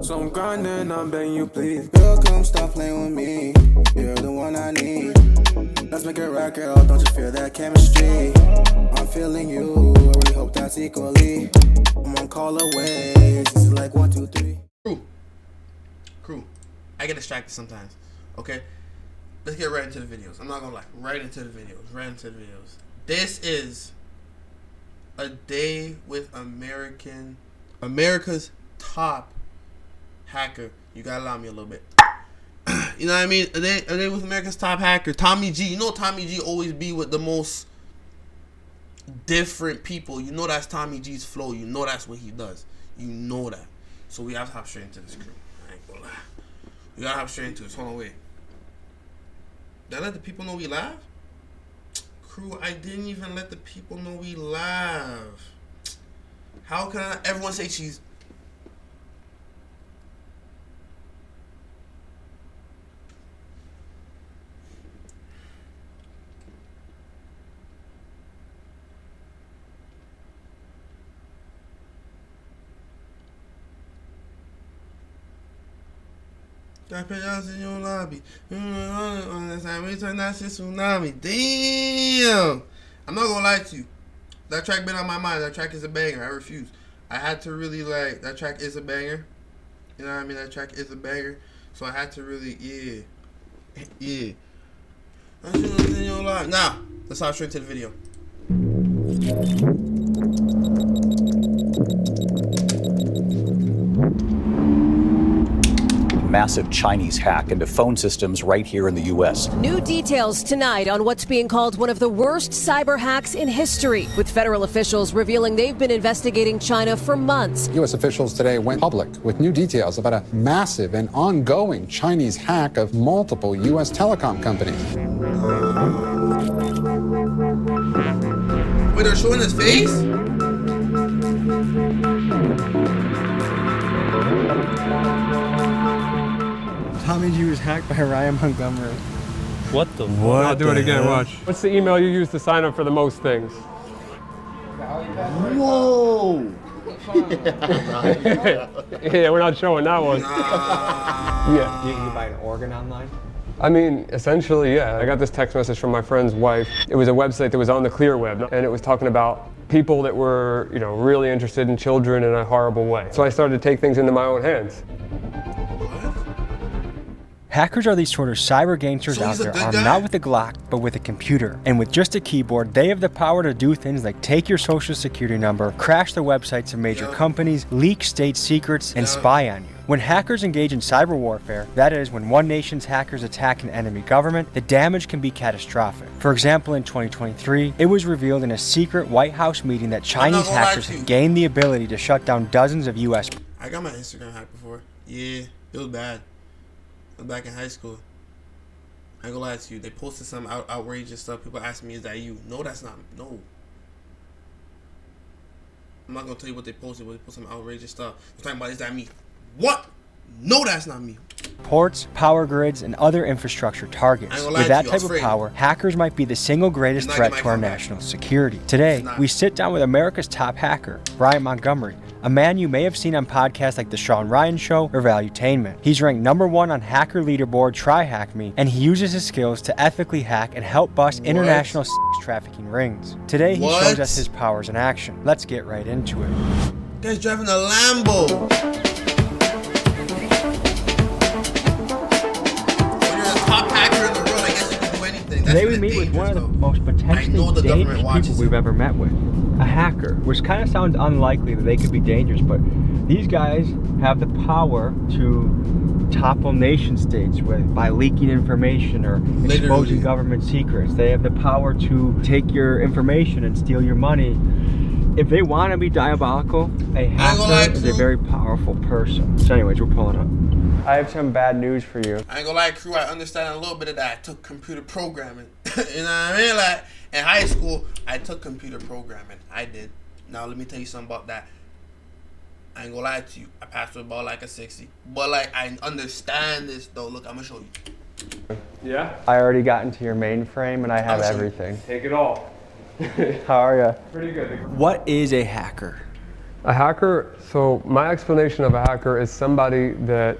So I'm grinding, I'm begging you please. Girl, come stop playing with me. You're the one I need. Let's make it rock, girl, don't you feel that chemistry? I'm feeling you, I really hope that's equally. I'm on call away, this is like 1, 2, 3. Crew, I get distracted sometimes, okay? Let's get right into the videos. I'm not gonna lie, right into the videos. This is a day with America's top hacker. You gotta allow me a little bit. You know what I mean? A day with America's top hacker, Tommy G. You know Tommy G always be with the most different people. You know that's Tommy G's flow. You know that's what he does. You know that. So we have to hop straight into this, crew. I ain't gonna lie. We gotta hop straight into this. Hold on, wait. Did I let the people know we live? Crew, I didn't even let the people know we live. How can everyone say cheese? Got pictures in your lobby. We turn that shit tsunami. Damn. I'm not gonna lie to you. That track been on my mind. That track is a banger. I refuse. I had to really like, that track is a banger. You know what I mean? That track is a banger. So I had to really, yeah. That shit was in your lobby. Now, let's hop straight to the video. Massive Chinese hack into phone systems right here in the U.S. New details tonight on what's being called one of the worst cyber hacks in history, with federal officials revealing they've been investigating China for months. U.S. officials today went public with new details about a massive and ongoing Chinese hack of multiple U.S. telecom companies. Wait, they're showing his face? Tommy G was hacked by Ryan Montgomery. What the what? I'll do it again, watch. What's the email you use to sign up for the most things? Whoa! Yeah, we're not showing that one. Yeah. You buy an organ online? I mean, essentially, yeah. I got this text message from my friend's wife. It was a website that was on the clear web, and it was talking about people that were, you know, really interested in children in a horrible way. So I started to take things into my own hands. Hackers are these sort of cyber gangsters out there armed not with a Glock, but with a computer. And with just a keyboard, they have the power to do things like take your social security number, crash the websites of major companies, leak state secrets, and spy on you. When hackers engage in cyber warfare, that is, when one nation's hackers attack an enemy government, the damage can be catastrophic. For example, in 2023, it was revealed in a secret White House meeting that Chinese hackers had gained the ability to shut down dozens of U.S. I got my Instagram hacked before. Yeah, it was bad. I was back in high school. I ain't gonna lie to you. They posted some outrageous stuff. People asking me, is that you? No, that's not. No. I'm not gonna tell you what they posted, but they posted some outrageous stuff. They're talking about, is that me? What? No, that's not me. Ports, power grids, and other infrastructure targets. With that type of power, hackers might be the single greatest threat to our national security. Today, we sit down with America's top hacker, Ryan Montgomery, a man you may have seen on podcasts like The Sean Ryan Show or Valuetainment. He's ranked #1 on hacker leaderboard TryHackMe, and he uses his skills to ethically hack and help bust international sex trafficking rings. Today, he shows us his powers in action. Let's get right into it. Guy's driving a Lambo. Today we meet with one of the most potentially dangerous people we've ever met with. A hacker, which kind of sounds unlikely that they could be dangerous, but these guys have the power to topple nation states by leaking information or exposing government secrets. They have the power to take your information and steal your money. If they want to be diabolical, a hacker is a very powerful person. So anyways, we're pulling up. I have some bad news for you. I ain't gonna lie, crew, I understand a little bit of that. I took computer programming. You know what I mean? Like, in high school, I took computer programming. I did. Now, let me tell you something about that. I ain't gonna lie to you. I passed with about like a 60. But, like, I understand this, though. Look, I'm gonna show you. Yeah? I already got into your mainframe, and I have everything. Take it all. How are you? Pretty good. What is a hacker? A hacker, so my explanation of a hacker is somebody that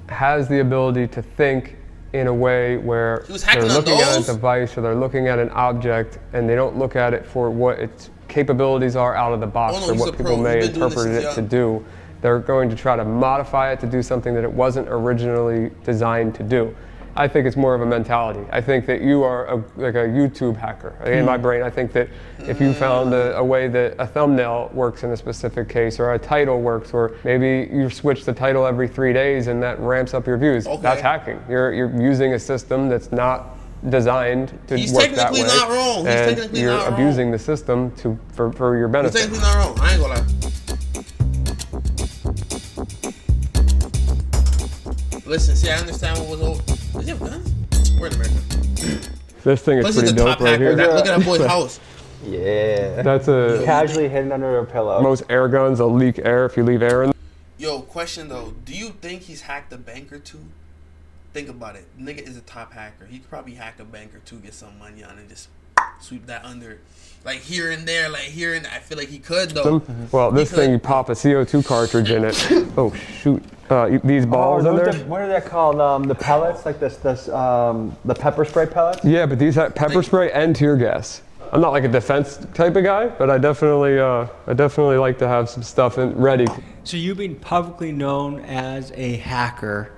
has the ability to think in a way where they're looking at a device or they're looking at an object and they don't look at it for what its capabilities are out of the box or what people may interpret it to do. They're going to try to modify it to do something that it wasn't originally designed to do. I think it's more of a mentality. I think that you are like a YouTube hacker. In my brain, I think that if you found a way that a thumbnail works in a specific case, or a title works, or maybe you switch the title every 3 days and that ramps up your views, that's hacking. You're using a system that's not designed to work that way. He's technically not wrong. He's technically not wrong. You're abusing the system for your benefit. He's technically not wrong. I ain't gonna lie. Listen, see, I understand what was over. Does he have guns? We're in America. This thing is pretty dope right here. Look at that boy's house. Yeah. That's a casually hidden under a pillow. Most air guns will leak air if you leave air in. Yo, question though. Do you think he's hacked a bank or two? Think about it. Nigga is a top hacker. He could probably hack a bank or two, get some money on it, and just sweep that under. Like here and there, like here and there. I feel like he could though. Well, this thing, you pop a CO2 cartridge in it. Oh shoot! These balls in there. What are they called? The pellets, like the pepper spray pellets. Yeah, but these have pepper spray and tear gas. I'm not like a defense type of guy, but I definitely like to have some stuff ready. So you being publicly known as a hacker,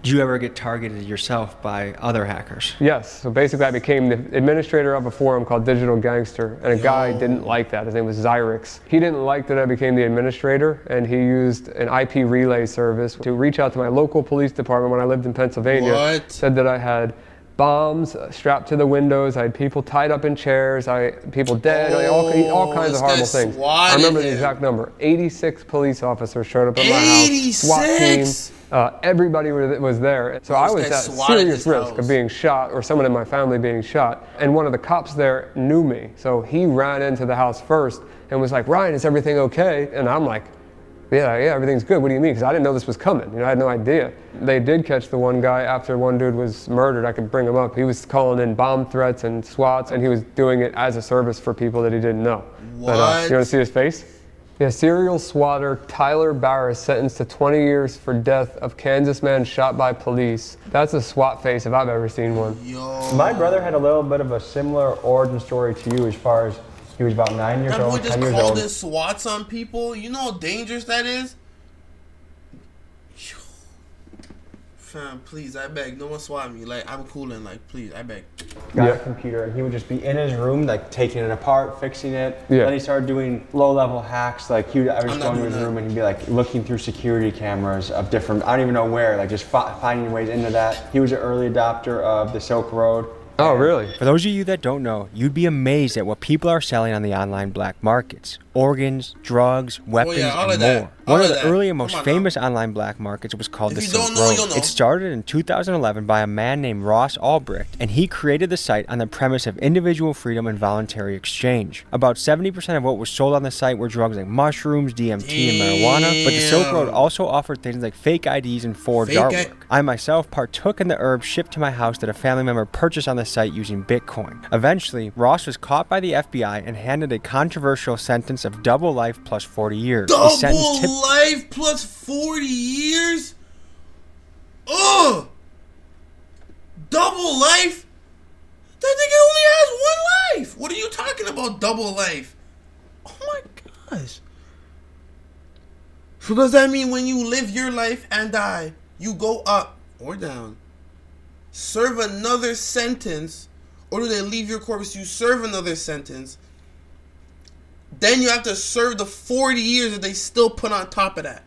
did you ever get targeted yourself by other hackers? Yes. So basically, I became the administrator of a forum called Digital Gangster, and a guy didn't like that. His name was Xyrix. He didn't like that I became the administrator, and he used an IP relay service to reach out to my local police department when I lived in Pennsylvania. Said that I had bombs strapped to the windows. I had people tied up in chairs. People dead. All kinds of horrible things. I remember the exact number. 86 police officers showed up at my house. SWAT team. Everybody was there. So I was at serious risk of being shot or someone in my family being shot. And one of the cops there knew me. So he ran into the house first and was like, "Ryan, is everything okay?" And I'm like, yeah, everything's good. What do you mean? Because I didn't know this was coming. I had no idea. They did catch the one guy after one dude was murdered. I could bring him up. He was calling in bomb threats and SWATs, and he was doing it as a service for people that he didn't know. What? But, you want to see his face? Yeah, serial swatter Tyler Barris sentenced to 20 years for death of Kansas man shot by police. That's a SWAT face if I've ever seen one. Yo. My brother had a little bit of a similar origin story to you as far as he was about 9 years old, 10 years old. That boy just called in SWATs on people. You know how dangerous that is? Fam, please, I beg, no one swat me. Like, I'm coolin', like, please, I beg. Got a computer, and he would just be in his room, like, taking it apart, fixing it. Then he started doing low-level hacks. Like, I would just go into his room, and he'd be, like, looking through security cameras of different, I don't even know where, like, just finding ways into that. He was an early adopter of the Silk Road. Oh, really? For those of you that don't know, you'd be amazed at what people are selling on the online black markets. Organs, drugs, weapons, and more. One of the early and most famous online black markets was called the Silk Road. It started in 2011 by a man named Ross Albrecht, and he created the site on the premise of individual freedom and voluntary exchange. About 70% of what was sold on the site were drugs like mushrooms, DMT, and marijuana, but the Silk Road also offered things like fake IDs and forged artwork. I myself partook in the herbs shipped to my house that a family member purchased on the site using Bitcoin. Eventually, Ross was caught by the FBI and handed a controversial sentence of double life plus 40 years. Double life plus 40 years? Ugh! Double life? That nigga only has one life! What are you talking about, double life? Oh my gosh. So does that mean when you live your life and die, you go up or down, serve another sentence, or do they leave your corpse, you serve another sentence, then you have to serve the 40 years that they still put on top of that?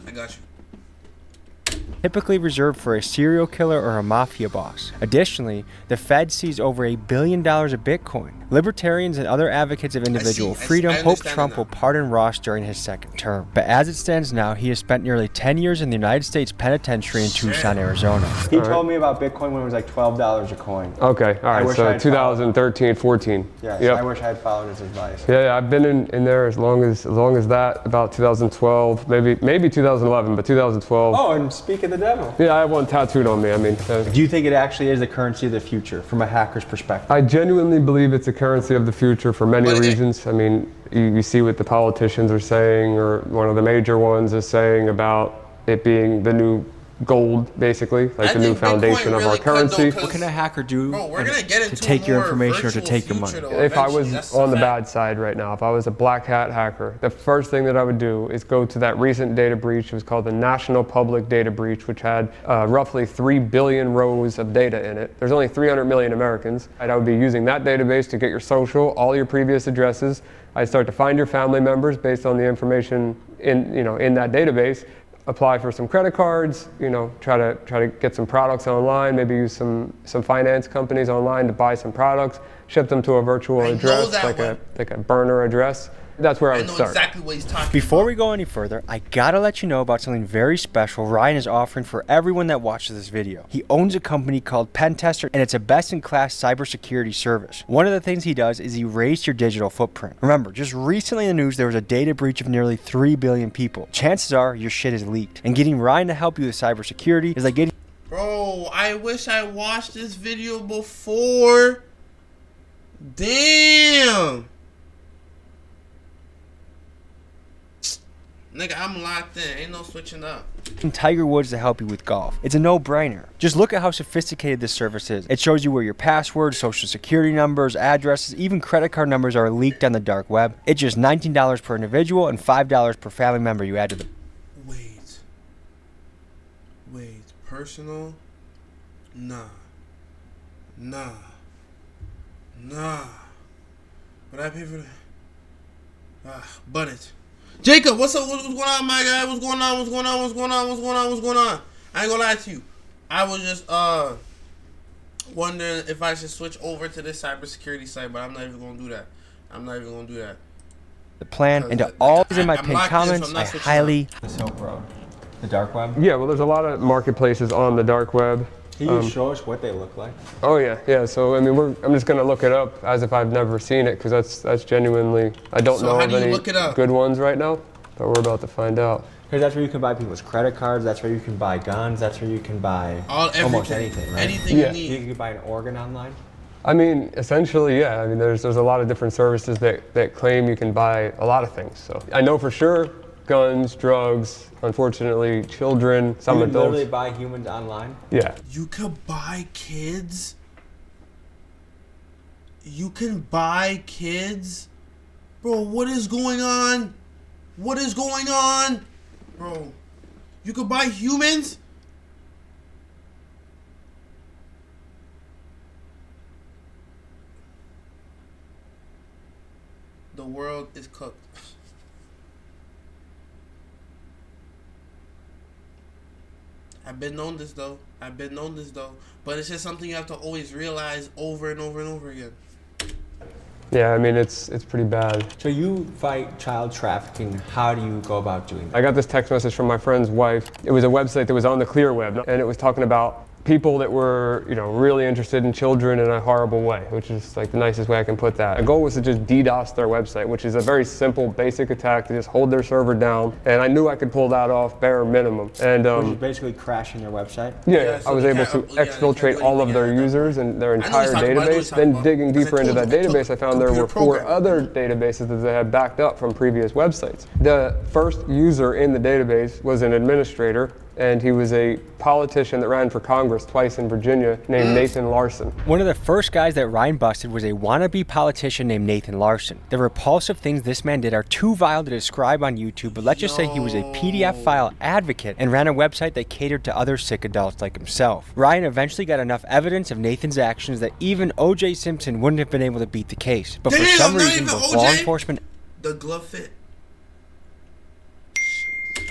I got you. Typically reserved for a serial killer or a mafia boss. Additionally, the Fed seized over $1 billion of Bitcoin. Libertarians and other advocates of individual freedom hope Trump will pardon Ross during his second term. But as it stands now, he has spent nearly 10 years in the United States Penitentiary in Tucson, Arizona. He told me about Bitcoin when it was like $12 a coin. Okay, all right, so 2013, 14. Yes, I wish I had followed his advice. Yeah, I've been in there as long as that, about 2012, maybe 2011, but 2012. Oh, and speak of the devil. Yeah, I have one tattooed on me. I mean, do you think it actually is the currency of the future from a hacker's perspective? I genuinely believe it's a currency of the future for many reasons. I mean, You see what the politicians are saying, or one of the major ones is saying about it being the new gold, basically, like the new foundation of our currency. What can a hacker do to take your information or to take your money? If I was on the bad side right now, if I was a black hat hacker, the first thing that I would do is go to that recent data breach. It was called the National Public Data Breach, which had roughly 3 billion rows of data in it. There's only 300 million Americans. And I would be using that database to get your social, all your previous addresses. I'd start to find your family members based on the information in that database. Apply for some credit cards, try to get some products online, maybe use some finance companies online to buy some products, ship them to a virtual address, like a burner address. That's where I would start. Exactly what he's talking Before about. we go any further, I gotta let you know about something very special Ryan is offering for everyone that watches this video. He owns a company called Pentester, and it's a best-in-class cybersecurity service. One of the things he does is erase your digital footprint. Remember, just recently in the news, there was a data breach of nearly 3 billion people. Chances are your shit is leaked. And getting Ryan to help you with cybersecurity is like getting... Bro, I wish I watched this video before. Damn. Nigga, I'm locked in. Ain't no switching up. Tiger Woods to help you with golf. It's a no-brainer. Just look at how sophisticated this service is. It shows you where your passwords, social security numbers, addresses, even credit card numbers are leaked on the dark web. It's just $19 per individual and $5 per family member you add to the... Wait. Personal? Nah. Would I pay for that? But it. Jacob, what's up? What's going on, my guy? What's going on? I ain't gonna lie to you. I was just wondering if I should switch over to this cybersecurity site, but I'm not even gonna do that. The plan, and to all these in my pinned comments, I highly... The Silk Road. The dark web? Yeah, well, there's a lot of marketplaces on the dark web. Can you show us what they look like? Oh yeah. So I mean, I'm just gonna look it up as if I've never seen it, because that's genuinely, I don't know of any good ones right now, but we're about to find out. Because that's where you can buy people's credit cards. That's where you can buy guns. That's where you can buy almost anything, right? Anything you need. You can buy an organ online. I mean, essentially, yeah. I mean, there's a lot of different services that claim you can buy a lot of things. So I know for sure. Guns, drugs, unfortunately, children, some adults. You can literally buy humans online? Yeah. You could buy kids? You can buy kids? Bro, what is going on? Bro, you could buy humans? The world is cooked. I've been known this though. But it's just something you have to always realize over and over and over again. Yeah, I mean, it's pretty bad. So you fight child trafficking. How do you go about doing that? I got this text message from my friend's wife. It was a website that was on the clear web, and it was talking about people that were, really interested in children in a horrible way, which is like the nicest way I can put that. The goal was to just DDoS their website, which is a very simple, basic attack to just hold their server down. And I knew I could pull that off bare minimum. And which is basically crashing their website? Yeah, so I was able to exfiltrate all of their users and their entire database. Then digging deeper into that database, I found there were 4 other databases that they had backed up from previous websites. The first user in the database was an administrator, and he was a politician that ran for Congress twice in Virginia named Nathan Larson. One of the first guys that Ryan busted was a wannabe politician named Nathan Larson. The repulsive things this man did are too vile to describe on YouTube, but let's just say he was a PDF file advocate and ran a website that catered to other sick adults like himself. Ryan eventually got enough evidence of Nathan's actions that even O.J. Simpson wouldn't have been able to beat the case. But for some reason, both law enforcement... The glove fit.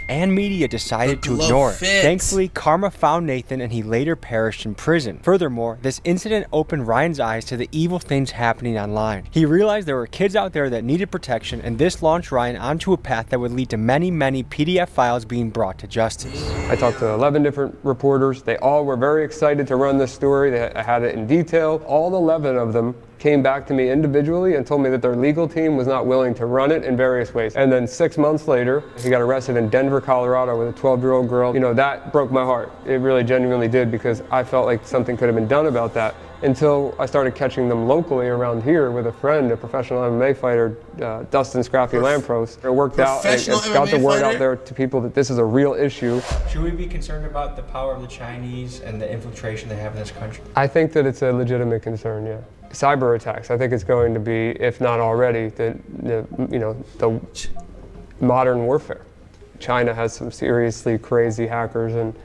And media decided to ignore it. Thankfully, karma found Nathan and he later perished in prison. Furthermore, this incident opened Ryan's eyes to the evil things happening online. He realized there were kids out there that needed protection, and this launched Ryan onto a path that would lead to many, many PDF files being brought to justice. I talked to 11 different reporters. They all were very excited to run this story. I had it in detail. All 11 of them came back to me individually and told me that their legal team was not willing to run it in various ways. And then 6 months later, he got arrested in Denver, Colorado with a 12-year-old girl. You know, that broke my heart. It really genuinely did, because I felt like something could have been done about that, until I started catching them locally around here with a friend, a professional MMA fighter, Dustin Scrappy Lampros. It worked out, and it got the word out there to people that this is a real issue. Should we be concerned about the power of the Chinese and the infiltration they have in this country? I think that it's a legitimate concern, yeah. Cyber attacks, I think it's going to be, if not already, the modern warfare. China has some seriously crazy hackers, and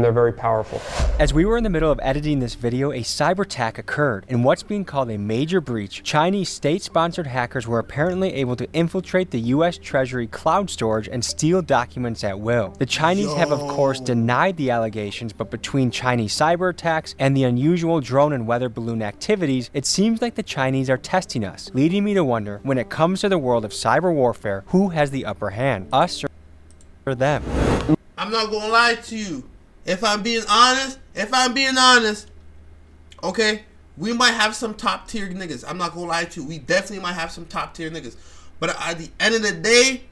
they're very powerful. As we were in the middle of editing this video, a cyber attack occurred. In what's being called a major breach, Chinese state-sponsored hackers were apparently able to infiltrate the US Treasury cloud storage and steal documents at will. The Chinese have of course denied the allegations, but between Chinese cyber attacks and the unusual drone and weather balloon activities, it seems like the Chinese are testing us, leading me to wonder, when it comes to the world of cyber warfare, who has the upper hand, us or them? I'm not gonna lie to you. If I'm being honest, okay, we might have some top tier niggas. I'm not gonna lie to you. We definitely might have some top tier niggas. But at the end of the day,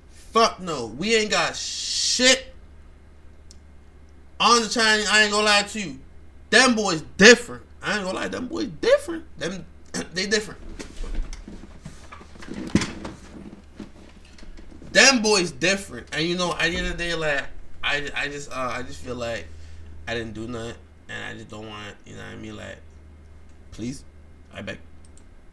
fuck no. We ain't got shit on the Chinese. I ain't gonna lie to you. Them boys different. I ain't gonna lie, them boys different. They different. Them boys different. And you know, at the end of the day, like, I just feel like I didn't do nothing, and I just don't want, you know what I mean, like, please, I beg.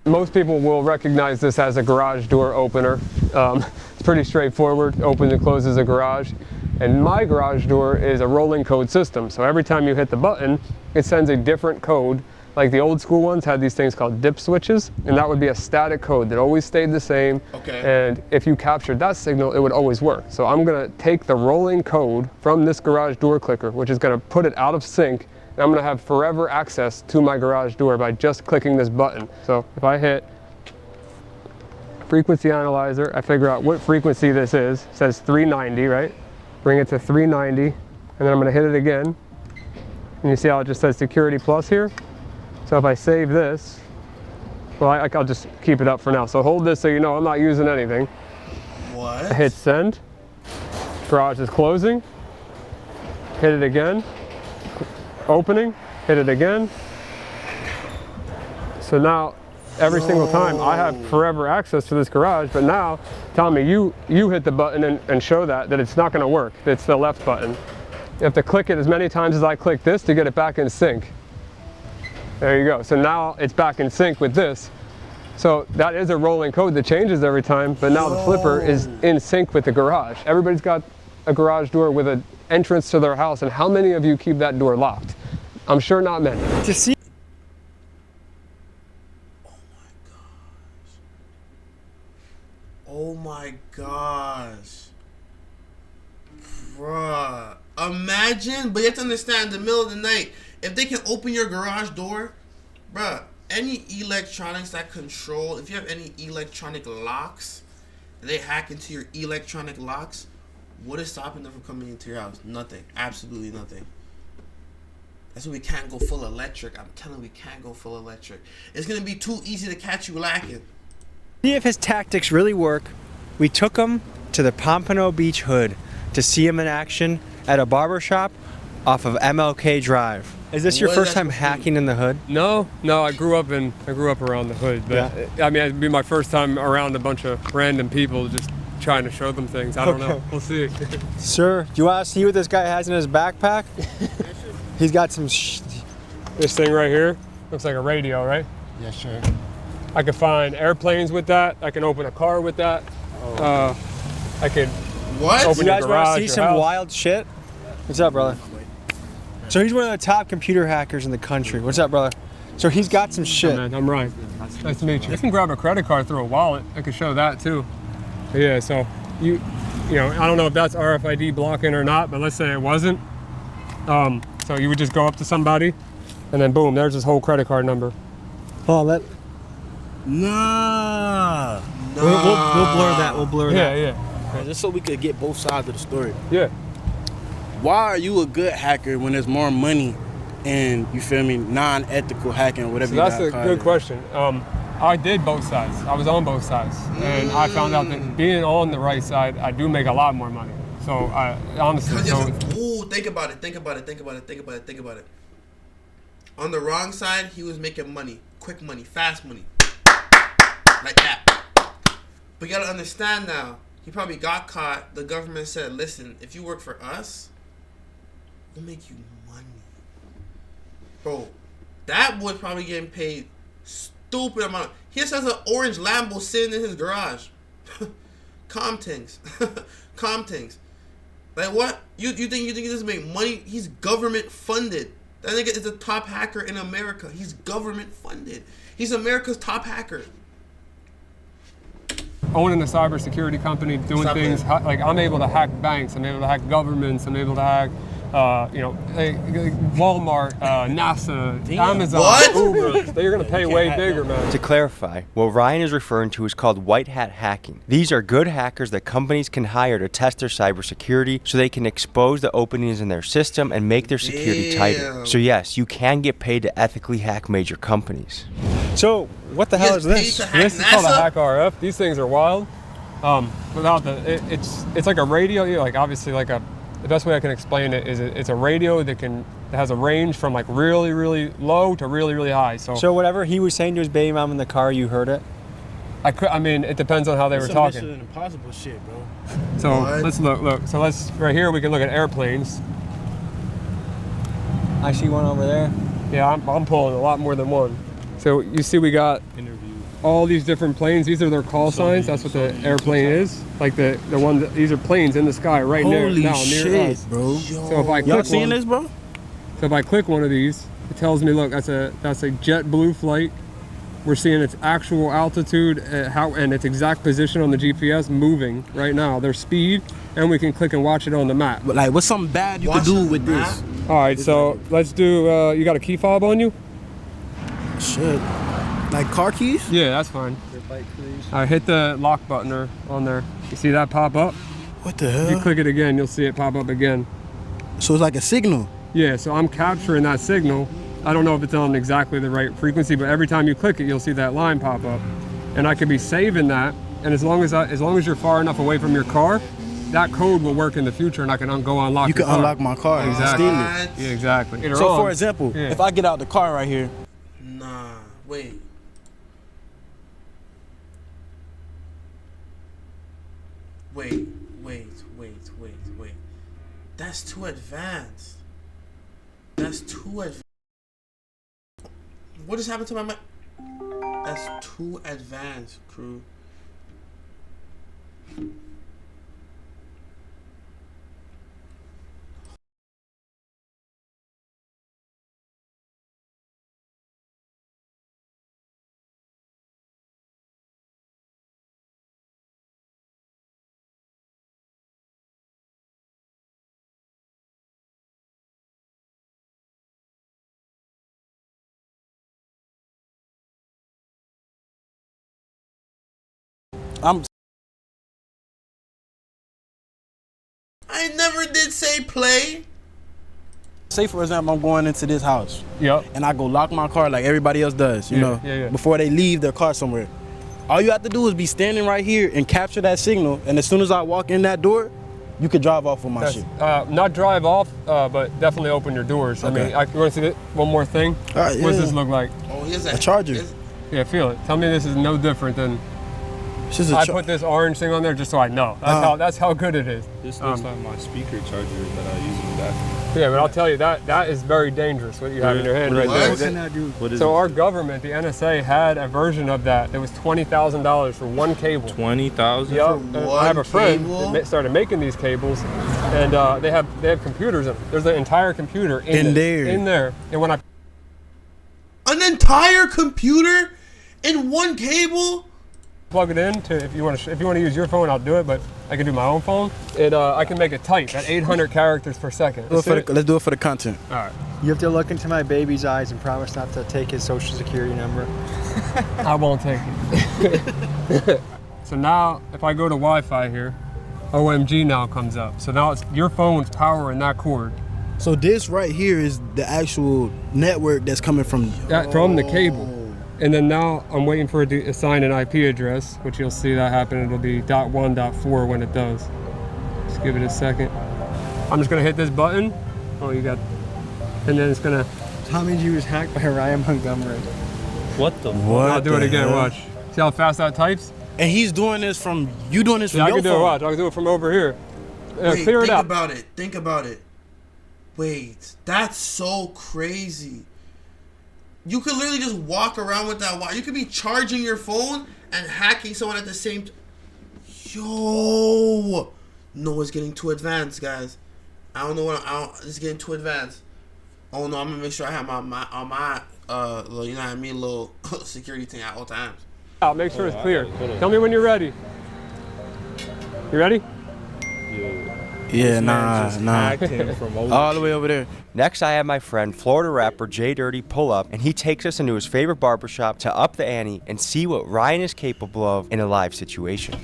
Most people will recognize this as a garage door opener. It's pretty straightforward, opens and closes a garage. And my garage door is a rolling code system, so every time you hit the button, it sends a different code. Like the old school ones had these things called dip switches, and that would be a static code that always stayed the same. Okay. And if you captured that signal, it would always work. So I'm gonna take the rolling code from this garage door clicker, which is gonna put it out of sync, and I'm gonna have forever access to my garage door by just clicking this button. So if I hit frequency analyzer, I figure out what frequency this is. It says 390, right? Bring it to 390, and then I'm gonna hit it again. And you see how it just says security plus here? So if I save this, well, I'll just keep it up for now. So hold this so you know I'm not using anything. What? I hit send. Garage is closing. Hit it again. Opening. Hit it again. So now, every single time, I have forever access to this garage. But now, Tommy, you hit the button and show that it's not going to work. It's the left button. You have to click it as many times as I click this to get it back in sync. There you go. So now it's back in sync with this. So that is a rolling code that changes every time, but now the flipper is in sync with the garage. Everybody's got a garage door with an entrance to their house, and how many of you keep that door locked? I'm sure not many. To see. Oh my gosh. Bruh. Imagine, but you have to understand, in the middle of the night, if they can open your garage door, bruh, any electronics that control, if you have any electronic locks, they hack into your electronic locks, what is stopping them from coming into your house? Nothing. Absolutely nothing. That's why we can't go full electric. I'm telling you, we can't go full electric. It's going to be too easy to catch you lacking. See if his tactics really work. We took him to the Pompano Beach Hood to see him in action at a barbershop off of MLK Drive. Is this your first time hacking in the hood? No, I grew up around the hood, but yeah. I mean, it'd be my first time around a bunch of random people just trying to show them things. I don't know. We'll see. Sir, do you want to see what this guy has in his backpack? He's got some This thing right here looks like a radio, right? Yeah, sure. I could find airplanes with that. I can open a car with that. I could open you guys your garage, want to see some house. wild shit? What's up, brother? So he's one of the top computer hackers in the country. What's up, brother? So he's got some shit. Man, I'm Ryan. Nice to meet you. I can grab a credit card through a wallet. I can show that too. But yeah, so you know, I don't know if that's RFID blocking or not, but let's say it wasn't. So you would just go up to somebody, and then boom, there's his whole credit card number. Oh, that. Nah. We'll blur that. We'll blur that. Yeah. Just so we could get both sides of the story. Yeah. Why are you a good hacker when there's more money and you feel me, non-ethical hacking or whatever. So that's a good question. I did both sides. I was on both sides, and I found out that being on the right side, I do make a lot more money. So I honestly, think about it. On the wrong side, he was making money, quick money, fast money, like that. But you gotta understand now, he probably got caught. The government said, "Listen, if you work for us, we'll make you money." Bro, that boy's probably getting paid stupid amount. He just has an orange Lambo sitting in his garage. Calm things. Like what? You think he doesn't make money? He's government funded. That nigga is the top hacker in America. He's government funded. He's America's top hacker. Owning a cybersecurity company, doing things like I'm able to hack banks, I'm able to hack governments, I'm able to hack, Walmart, NASA, Amazon, Uber. They're gonna pay way bigger, man. To clarify, what Ryan is referring to is called white hat hacking. These are good hackers that companies can hire to test their cybersecurity so they can expose the openings in their system and make their security tighter. So yes, you can get paid to ethically hack major companies. So what the hell is this? This is called a Hack RF. These things are wild. Without it's like a radio. Like obviously like a. The best way I can explain it is it's a radio that has a range from like really, really low to really, really high. So whatever he was saying to his baby mom in the car, you heard it? I mean, it depends on how they were talking. Mission Impossible shit, bro. So let's look. So right here we can look at airplanes. I see one over there. Yeah, I'm pulling a lot more than one. So you see we got all these different planes. These are their call signs. That's what the airplane is. Like the one. These are planes in the sky right near us, bro. So if I Y'all seeing this, bro? So if I click one of these, it tells me, look, that's a JetBlue flight. We're seeing its actual altitude, and its exact position on the GPS moving right now. Their speed, and we can click and watch it on the map. But like, what's something bad you could do with this? All right, so let's do. You got a key fob on you? Shit. Like car keys? Yeah, that's fine. All right, hit the lock button on there. You see that pop up? What the hell? You click it again, you'll see it pop up again. So it's like a signal? Yeah, so I'm capturing that signal. I don't know if it's on exactly the right frequency, but every time you click it, you'll see that line pop up. And I could be saving that, and as long as you're far enough away from your car, that code will work in the future, and I can go unlock your car. You can unlock my car. Exactly. Steal it. Yeah, exactly. So for example, if I get out the car right here. Nah, wait. Wait. That's too advanced. What just happened to my mic? That's too advanced, crew. I never did say play. Say for example, I'm going into this house. Yep. And I go lock my car like everybody else does, you know, before they leave their car somewhere. All you have to do is be standing right here and capture that signal, and as soon as I walk in that door, you could drive off with my shit. Not drive off, but definitely open your doors. Okay. I mean, you want to see one more thing? Yeah. What does this look like? Oh, here's a charger. Yeah, feel it. Tell me this is no different than. I put this orange thing on there just so I know. That's how good it is. This looks like my speaker charger that I use in the bathroom. Yeah, but I'll tell you that is very dangerous what you have in your hand right there. What is So it? our government, the NSA, had a version of that. It was $20,000 for one cable. $20,000? Yep. I have a friend that started making these cables, and they have computers in them. There's an entire computer in there. And when an entire computer in one cable. Plug it in to if you want to use your phone, I'll do it. But I can do my own phone. I can make it type at 800 characters per second. Let's do it for the content. All right. You have to look into my baby's eyes and promise not to take his social security number. I won't take it. So now, if I go to Wi-Fi here, OMG now comes up. So now it's your phone's powering that cord. So this right here is the actual network that's coming from the cable. And then now I'm waiting for it to assign an IP address, which you'll see that happen. It'll be .1.4 when it does. Just give it a second. I'm just gonna hit this button. Oh, you got, and then it's gonna. Tommy G was hacked by Ryan Montgomery. What the? What? I'll do it again. hell? Watch. See how fast that types? And he's doing this from you doing this from Yeah, I your can do it. phone. Watch. I can do it from over here. Wait, Clear it think up. about it. Think about it. Wait, that's so crazy. You could literally just walk around with that watch. You could be charging your phone and hacking someone at the same time. Yo, no, it's getting too advanced, guys. I don't know what it's getting too advanced. Oh no, I'm gonna make sure I have my little, you know what I mean, little security thing at all times. Out. Make sure it's clear. Tell me when you're ready. You ready? Yeah, nah. All the way over there. Next, I have my friend Florida rapper Jay Dirty pull up, and he takes us into his favorite barbershop to up the ante and see what Ryan is capable of in a live situation.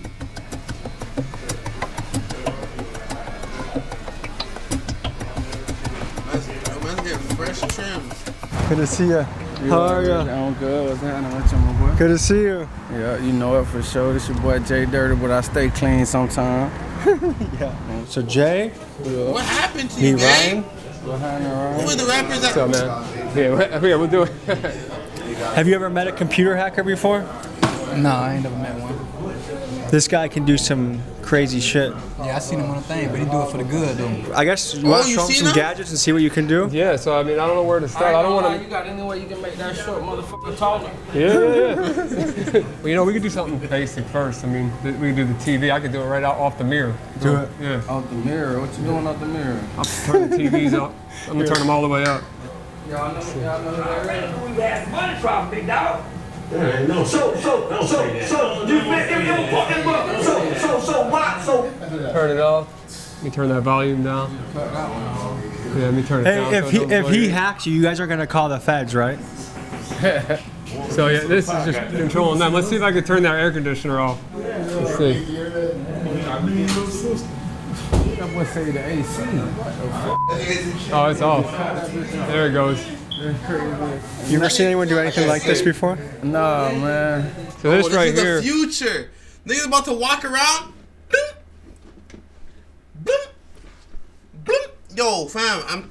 Let's get fresh trims. Good to see you. How are you? I'm good. What's happening with you, my boy? Good to see you. Yeah, you know it for sure. This your boy Jay Dirty, but I stay clean sometime. Yeah. So Jay. What happened to you, man? What happened, Ryan? Who are the rappers that? So man, yeah, we'll do it. Have you ever met a computer hacker before? Nah, I ain't never met one. This guy can do some crazy shit. Yeah, I seen him on the thing, but he do it for the good, though. I guess you want to you show him seen some him? gadgets and see what you can do? Yeah, so I mean, I don't know where to start. I don't want to. You got any way you can make that short motherfucker taller? Yeah. Well, you know, we could do something basic first. I mean, we could do the TV. I could do it right out off the mirror. Do it. Yeah. Out the mirror? What you doing out the mirror? I'll turn the TVs up. I'm gonna turn them all the way up. Y'all know that. We had money problem, big dog. So, you give a fucking buck. So, what? So. Turn it off. Let me turn that volume down. Yeah, let me turn it down. Hey, if he hacks you, you guys are gonna call the feds, right? So yeah, this is just controlling them. Let's see if I can turn that air conditioner off. Let's see. That boy say the AC. Oh, it's off. There it goes. You ever seen anyone do anything like this before? Nah, man. So this right is here. the future. Niggas about to walk around. Bloop, bloop, bloop. Yo, fam,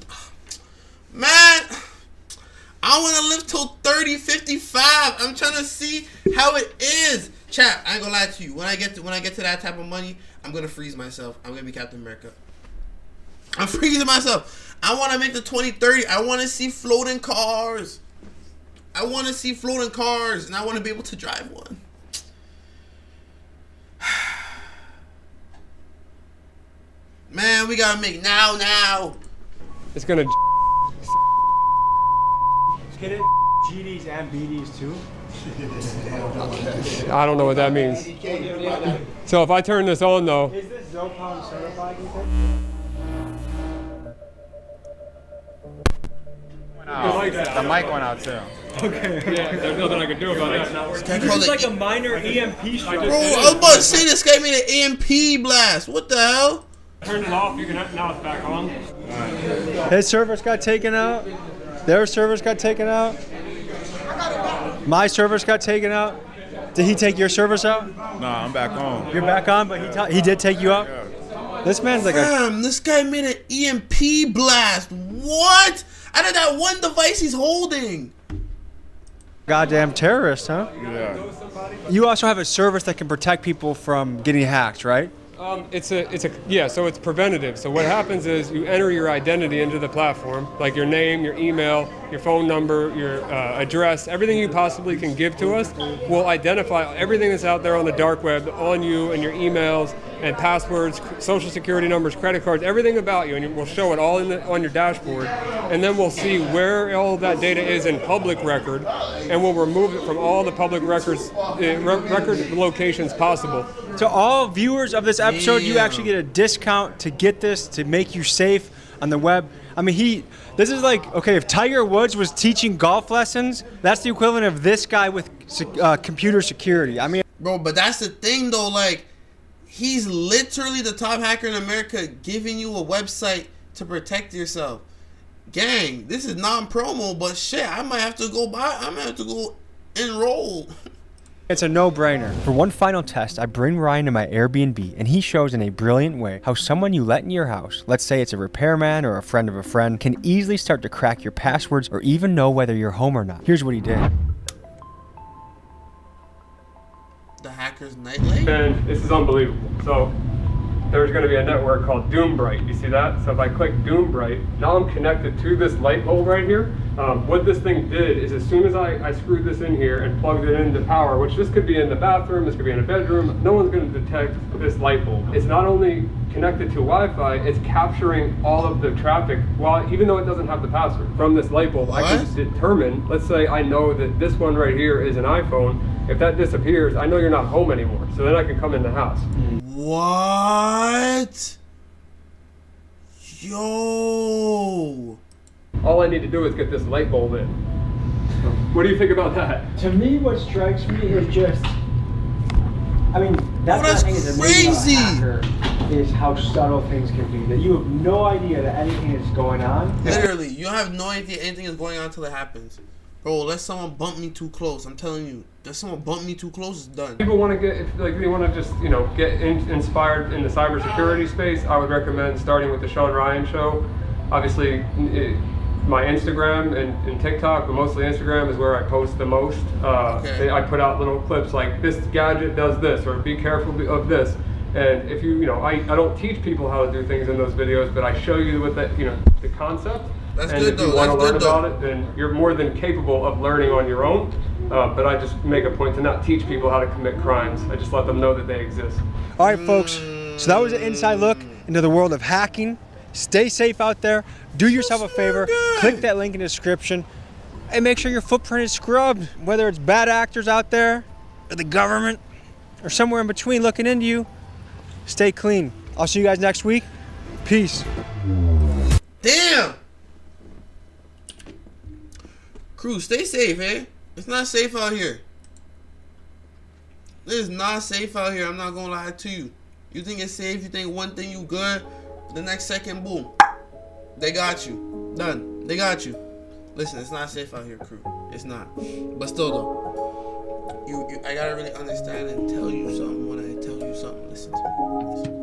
man, I want to live till 30, 55. I'm trying to see how it is. Chap, I ain't gonna lie to you. When I get to that type of money, I'm gonna freeze myself. I'm gonna be Captain America. I'm freezing myself. I want to make the 2030. I want to see floating cars. I want to see floating cars, and I want to be able to drive one. Man, we gotta make now. It's gonna. Can it GDs and BDs too? I don't know what that means. So if I turn this on though. Is this Zopon certified? The mic went out too. Okay. Yeah, there's nothing I can do about that. This is like a minor EMP strike. Bro, I was about to say this guy made an EMP blast. What the hell? Turn it off. You can now it's back on. His servers got taken out. Their servers got taken out. My servers got taken out. Did he take your servers out? Nah, I'm back on. You're back on, but he did take you out? This man's like this guy made an EMP blast. What? Out of that one device he's holding. goddamn terrorist, huh? Yeah. You also have a service that can protect people from getting hacked, right? So it's preventative. So what happens is you enter your identity into the platform, like your name, your email, your phone number, your address, everything you possibly can give to us. We'll identify everything that's out there on the dark web on you and your emails and passwords, social security numbers, credit cards, everything about you, and we'll show it all on your dashboard. And then we'll see where all of that data is in public record, and we'll remove it from all the public records, record locations possible. To all viewers of this episode, you actually get a discount to get this, to make you safe on the web. I mean, this is like, okay, if Tiger Woods was teaching golf lessons, that's the equivalent of this guy with computer security. I mean, bro, but that's the thing though, like, he's literally the top hacker in America giving you a website to protect yourself. Gang, this is non-promo, but shit, I might have to go buy. I might have to go enroll. It's a no-brainer. For one final test, I bring Ryan to my Airbnb, and he shows in a brilliant way how someone you let in your house, let's say it's a repairman or a friend of a friend, can easily start to crack your passwords or even know whether you're home or not. Here's what he did. The Hacker's Nightlight? And this is unbelievable. So there's going to be a network called Doombright. You see that? So if I click Doombright, now I'm connected to this light bulb right here. What this thing did is as soon as I screwed this in here and plugged it into power, which this could be in the bathroom, this could be in a bedroom, no one's going to detect this light bulb. It's not only connected to Wi-Fi, it's capturing all of the traffic, even though it doesn't have the password. From this light bulb, I can determine, let's say I know that this one right here is an iPhone. If that disappears, I know you're not home anymore. So then I can come in the house. What? Yo. All I need to do is get this light bulb in. What do you think about that? To me, what strikes me is just, I mean, that's crazy. Is how subtle things can be. That you have no idea that anything is going on. Literally, you have no idea anything is going on until it happens. Bro, let someone bump me too close. I'm telling you, let someone bump me too close, it's done. People want to get, like, they want to just, you know, get inspired in the cybersecurity space. I would recommend starting with the Sean Ryan Show. Obviously, my Instagram and TikTok, but mostly Instagram is where I post the most. I put out little clips like, this gadget does this, or be careful of this. And if you know, I don't teach people how to do things in those videos, but I show you what that, you know, the concept. That's and good if you though. want to That's learn good about though. it, then you're more than capable of learning on your own. But I just make a point to not teach people how to commit crimes. I just let them know that they exist. All right, folks. So that was an inside look into the world of hacking. Stay safe out there. Do yourself a favor. Click that link in the description. And make sure your footprint is scrubbed. Whether it's bad actors out there, or the government, or somewhere in between looking into you. Stay clean. I'll see you guys next week. Peace. Damn! Crew, stay safe, eh? It's not safe out here. It is not safe out here. I'm not gonna lie to you. You think it's safe? You think one thing you good? The next second, boom. They got you. Done. They got you. Listen, it's not safe out here, crew. It's not. But still, though, I gotta really understand and tell you something when I tell you something. Listen to me. Listen.